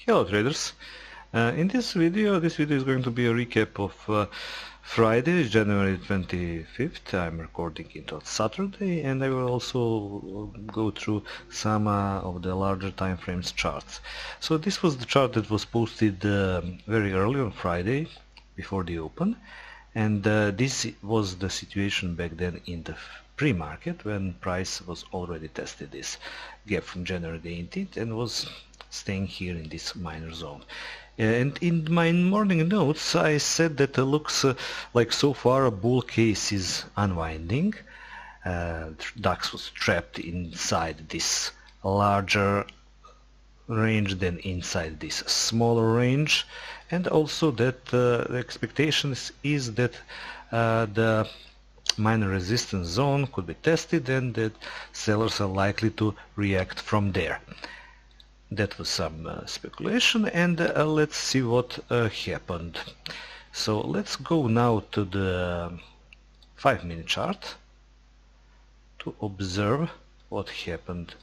Hello traders. In this video is going to be a recap of Friday, January 25th. I'm recording it on Saturday, and I will also go through some of the larger time frames charts. So this was the chart that was posted very early on Friday before the open, and this was the situation back then in the pre-market when price was already tested this gap from January the 18th and was staying here in this minor zone. And in my morning notes I said that it looks like so far a bull case is unwinding. DAX was trapped inside this larger range than inside this smaller range, and also that the expectation is that the minor resistance zone could be tested and that sellers are likely to react from there. That was some speculation, and let's see what happened. So let's go now to the 5-minute chart to observe what happened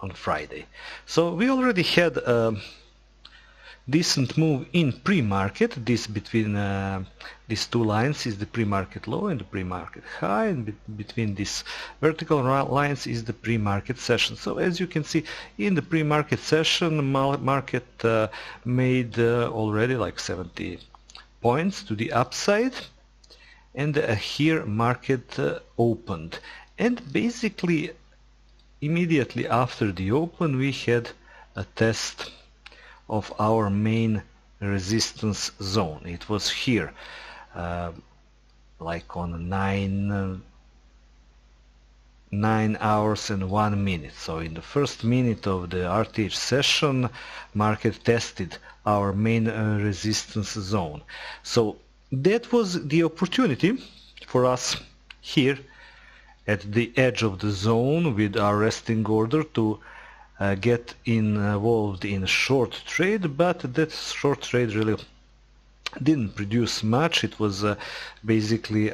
on Friday. So we already had a decent move in pre-market. This between these two lines is the pre-market low and the pre-market high, and between these vertical lines is the pre-market session. So as you can see, in the pre-market session, market made already like 70 points to the upside, and here market opened, and basically immediately after the open we had a test of our main resistance zone. It was here, like on 9 hours and 1 minute. So in the first minute of the RTH session, market tested our main resistance zone. So that was the opportunity for us here at the edge of the zone with our resting order to get involved in a short trade, but that short trade really didn't produce much. It was basically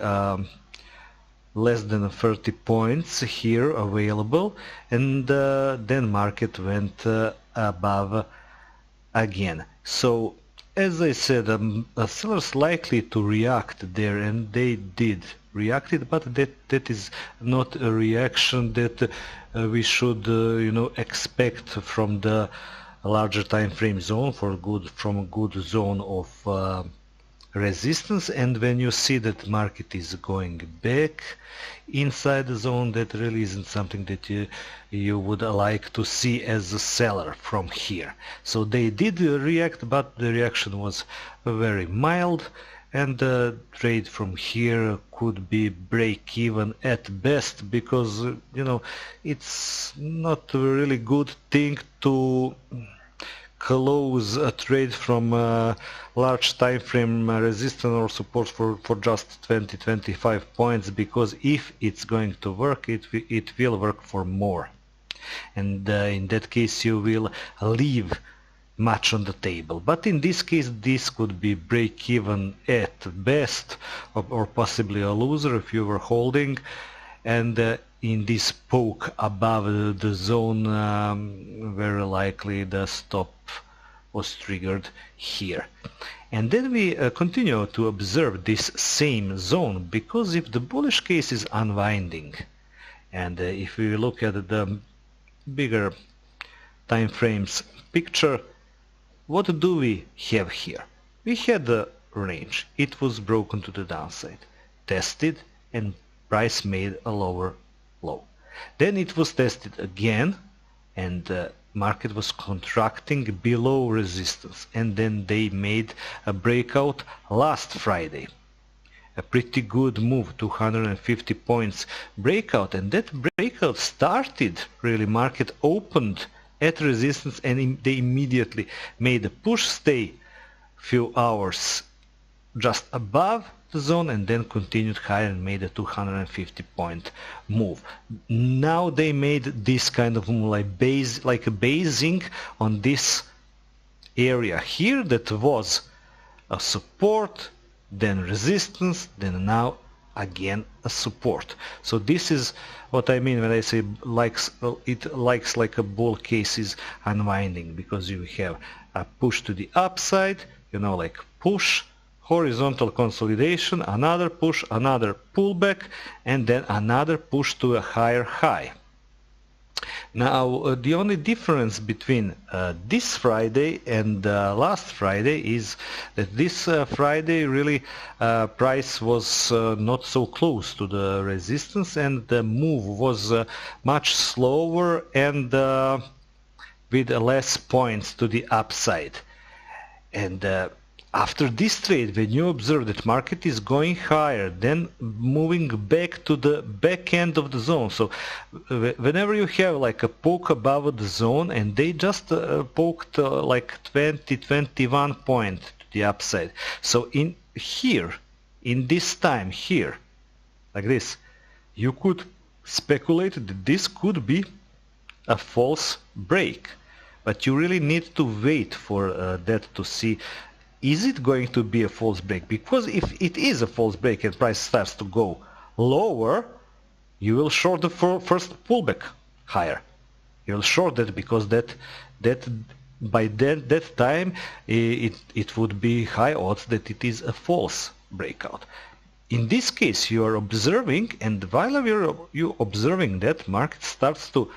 less than 30 points here available, and then market went above again. So as I said, sellers likely to react there, and they did reacted, but that is not a reaction that we should expect from the larger time frame zone from a good zone of resistance. And when you see that market is going back inside the zone, that really isn't something that you would like to see as a seller from here. So they did react, but the reaction was very mild, and the trade from here could be break even at best, because it's not a really good thing to close a trade from a large time frame resistance or support for just 20-25 points, because if it's going to work, it will work for more, and in that case you will leave much on the table. But in this case this could be break even at best, or possibly a loser if you were holding, and in this poke above the zone very likely the stop was triggered here. And then we continue to observe this same zone, because if the bullish case is unwinding, and if we look at the bigger time frames picture, what do we have here? We had the range. It was broken to the downside, tested, and price made a lower low. Then it was tested again, and the market was contracting below resistance, and then they made a breakout last Friday. A pretty good move, 250 points breakout, and that breakout started, really market opened at resistance, and they immediately made a push, stay few hours just above the zone, and then continued higher and made a 250 point move. Now they made this kind of move like a basing on this area here that was a support, then resistance, then now again a support. So this is what I mean when I say it likes like a bull case is unwinding, because you have a push to the upside, like push, horizontal consolidation, another push, another pullback, and then another push to a higher high. Now, the only difference between this Friday and last Friday is that this Friday really price was not so close to the resistance, and the move was much slower and with less points to the upside. And after this trade, when you observe that market is going higher, then moving back to the back end of the zone. So whenever you have like a poke above the zone, and they just poked like 20, 21 point to the upside. So in here, in this time here, like this, you could speculate that this could be a false break. But you really need to wait for that to see, is it going to be a false break? Because if it is a false break and price starts to go lower, you will short the first pullback higher. You will short that, because that by that time it would be high odds that it is a false breakout. In this case, you are observing, and while you're observing that, market starts to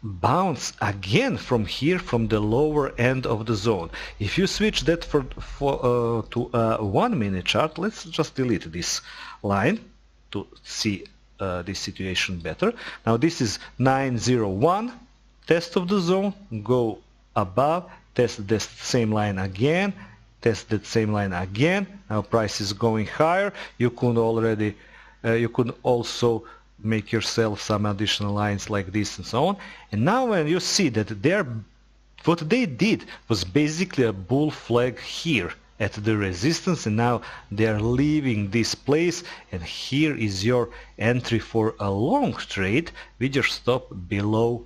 bounce again from here, from the lower end of the zone. If you switch that to a 1 minute chart, let's just delete this line to see this situation better. Now this is 901, test of the zone, go above, test this same line again, test that same line again. Now price is going higher. You could already you could also make yourself some additional lines like this and so on. And now when you see that what they did was basically a bull flag here at the resistance, and now they are leaving this place, and here is your entry for a long trade with your stop below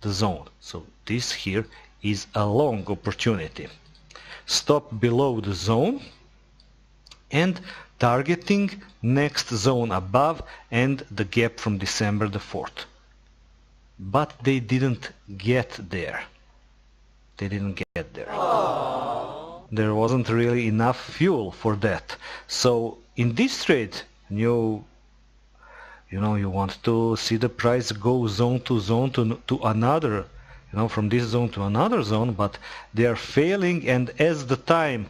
the zone. So this here is a long opportunity. Stop below the zone and targeting next zone above and the gap from December the 4th. But they didn't get there. They didn't get there. Aww. There wasn't really enough fuel for that. So in this trade, you want to see the price go zone to another, from this zone to another zone, but they are failing. And as the time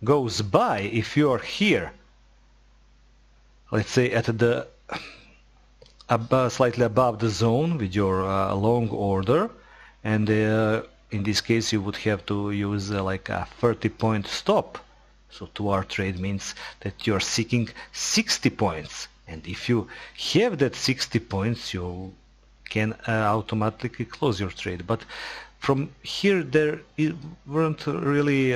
goes by, if you are here, let's say at the slightly above the zone with your long order, and in this case you would have to use like a 30-point stop. So 2-hour trade means that you are seeking 60 points, and if you have that 60 points, you can automatically close your trade. But from here there weren't really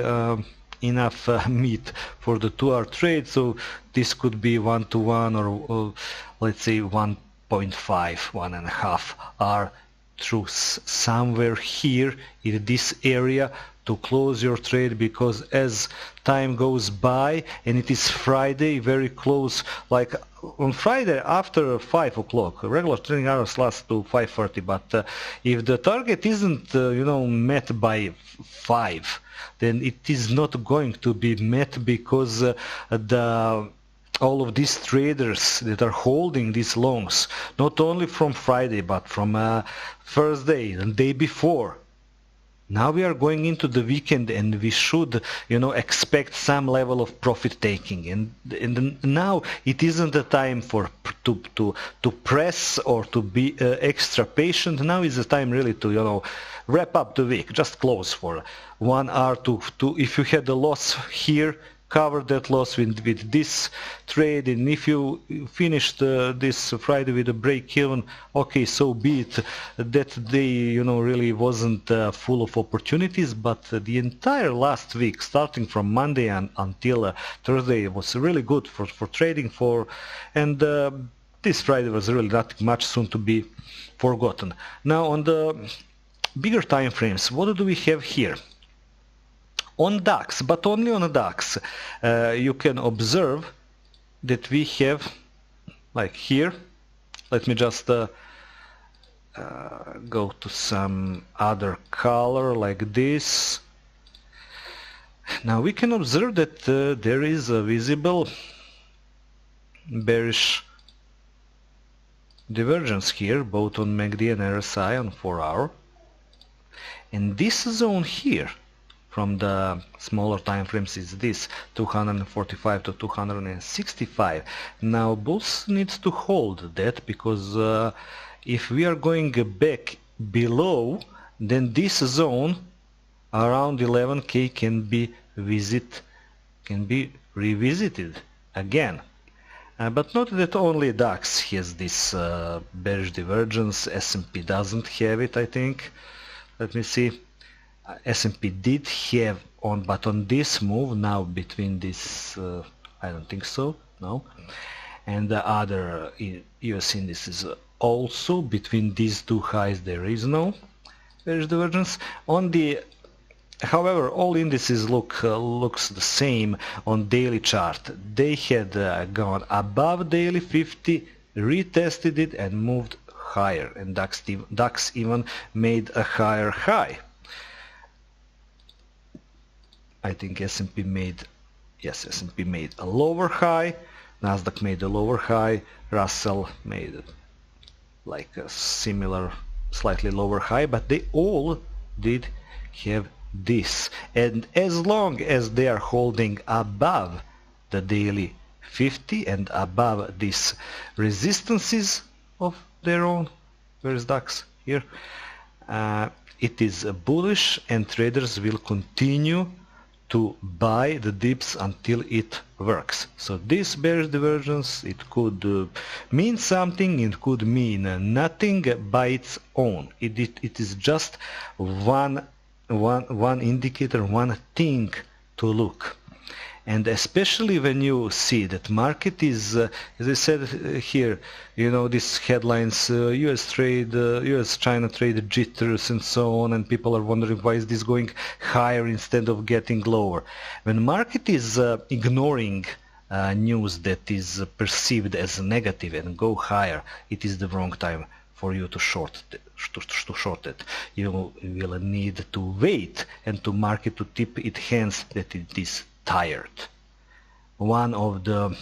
enough meat for the 2-hour trade, so this could be 1-to-1 or let's say 1.5, 1.5 hour through somewhere here in this area to close your trade, because as time goes by, and it is Friday, very close, like on Friday after 5 o'clock, regular trading hours last to 5:30, but if the target isn't met by 5, then it is not going to be met, because all of these traders that are holding these longs, not only from Friday but from Thursday and day before, now we are going into the weekend, and we should expect some level of profit taking, and now it isn't the time to press or to be extra patient. Now is the time really to wrap up the week, just close for 1 hour to if you had a loss here, cover that loss with this trade, and if you finished this Friday with a break even, okay, so be it. That day really wasn't full of opportunities, but the entire last week, starting from Monday until Thursday, was really good for trading and this Friday was really not much soon to be forgotten. Now on the bigger time frames, what do we have here? On DAX, but only on DAX, you can observe that we have, like here. Let me just go to some other color like this. Now we can observe that there is a visible bearish divergence here, both on MACD and RSI on 4-hour. And this zone here, from the smaller time frames, is this 245 to 265. Now bulls needs to hold that, because if we are going back below, then this zone around 11K can be revisited again. But note that only DAX has this bearish divergence. S&P doesn't have it, I think. Let me see. S&P did have but on this move now between this, I don't think so, no. And the other US indices also, between these two highs there is no bearish divergence. However, all indices looks the same on daily chart. They had gone above daily 50, retested it and moved higher, and DAX even made a higher high. I think S&P made a lower high, Nasdaq made a lower high, Russell made like a similar, slightly lower high, but they all did have this. And as long as they are holding above the daily 50 and above these resistances of their own, where is DAX? Here. It is bullish, and traders will continue to buy the dips until it works. So this bearish divergence, it could mean something, it could mean nothing by its own. It is just one indicator, one thing to look. And especially when you see that market is, as I said here, you know, these headlines, US-China trade jitters and so on, and people are wondering why is this going higher instead of getting lower. When market is ignoring news that is perceived as negative and go higher, it is the wrong time for you to short it. You will need to wait and to market to tip its hands that it is tired. One of the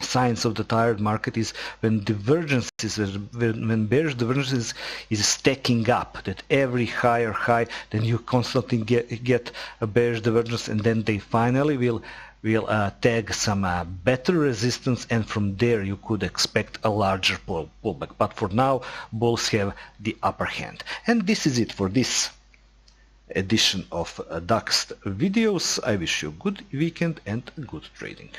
signs of the tired market is when divergences, when bearish divergences is stacking up, that every higher high, then you constantly get a bearish divergence, and then they finally will tag some better resistance, and from there you could expect a larger pullback. But for now, bulls have the upper hand. And this is it for this edition of DAX videos. I wish you a good weekend and good trading.